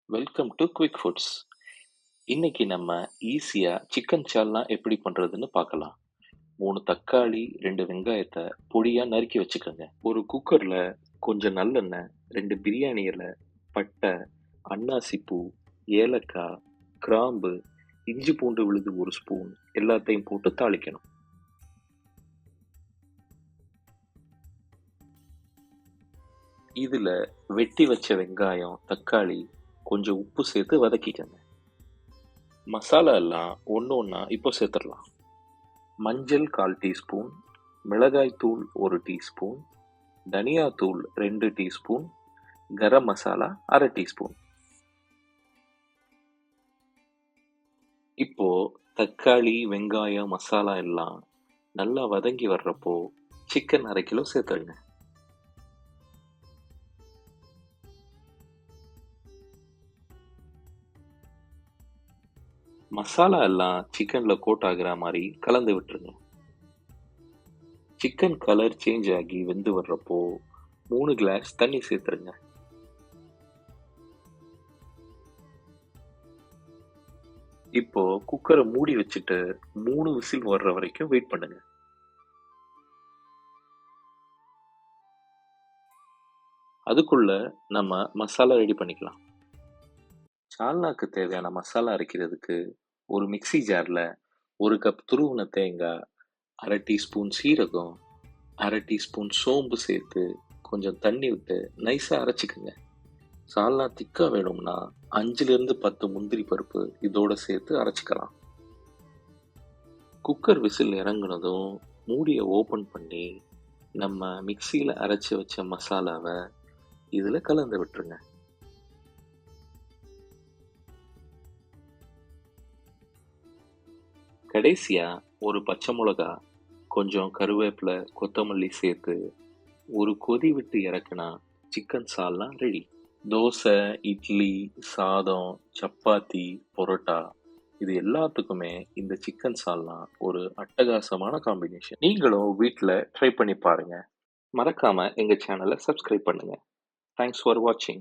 Welcome to quick foods. இன்னைக்கு நம்ம ஈஸியா சிக்கன் சால்னா எப்படி பண்றதுன்னு பார்க்கலாம். 3 தக்காளி, 2 வெங்காயத்த பொடியா நறுக்கி வச்சுக்கோங்க. ஒரு குக்கர்ல கொஞ்சம் நல்லெண்ணெய், 2 பிரியாணி இலை, பட்டை, அன்னாசி பூ, ஏலக்காய், கிராம்பு, இஞ்சி பூண்டு விழுது 1 ஸ்பூன் எல்லாத்தையும் போட்டு தாளிக்கணும். இதுல வெட்டி வச்ச வெங்காயம், தக்காளி, கொஞ்சம் உப்பு சேர்த்து வதக்கிக்கங்க. மசாலா எல்லாம் ஒண்ணு ஒண்ணா இப்போ சேர்த்துடலாம். மஞ்சள் 1/4 டீஸ்பூன், மிளகாய் தூள் 1 டீஸ்பூன், தனியா தூள் 2 டீஸ்பூன், கரம் மசாலா 1/2 டீஸ்பூன். இப்போ தக்காளி, வெங்காயம், மசாலா எல்லாம் நல்லா வதங்கி வர்றப்போ சிக்கன் 1/2 கிலோ சேர்த்துடுங்க. மசாலா எல்லாம் சிக்கன்ல கோட் ஆகுற மாதிரி கலந்து விட்டுருங்க. சிக்கன் கலர் சேஞ்ச் ஆகி வெந்து வர்றப்போ 3 கிளாஸ் தண்ணி சேர்த்துருங்க. இப்போ குக்கரை மூடி வச்சுட்டு 3 விசில் வர்ற வரைக்கும் வெயிட் பண்ணுங்க. அதுக்குள்ள நம்ம மசாலா ரெடி பண்ணிக்கலாம். சால்னாக்கு தேவையான மசாலா அரைக்கிறதுக்கு ஒரு மிக்ஸி ஜார்ல 1 கப் துருவின தேங்காய், 1/2 டீஸ்பூன் சீரகம், 1/2 டீஸ்பூன் சோம்பு சேர்த்து கொஞ்சம் தண்ணி விட்டு நைஸா அரைச்சிக்கோங்க. சால்னா திக்கா வேணும்னா 5லிருந்து 10 முந்திரி பருப்பு இதோட சேர்த்து அரைச்சிக்கலாம். குக்கர் விசில் இறங்குனதும் மூடியை ஓபன் பண்ணி நம்ம மிக்ஸியில அரைச்சு வச்ச மசாலாவை இதுல கலந்து விட்டுருங்க. கடைசியா ஒரு பச்சை மிளகா, கொஞ்சம் கருவேப்பிலை, கொத்தமல்லி சேர்த்து ஒரு கொதி விட்டு இறக்குனா சிக்கன் சால்னா ரெடி. தோசை, இட்லி, சாதம், சப்பாத்தி, பரோட்டா இது எல்லாத்துக்குமே இந்த சிக்கன் சால்னா ஒரு அட்டகாசமான காம்பினேஷன். நீங்களும் வீட்டில் ட்ரை பண்ணி பாருங்க. மறக்காம எங்க சேனலை சப்ஸ்கிரைப் பண்ணுங்க. தேங்க்ஸ் ஃபார் வாட்சிங்.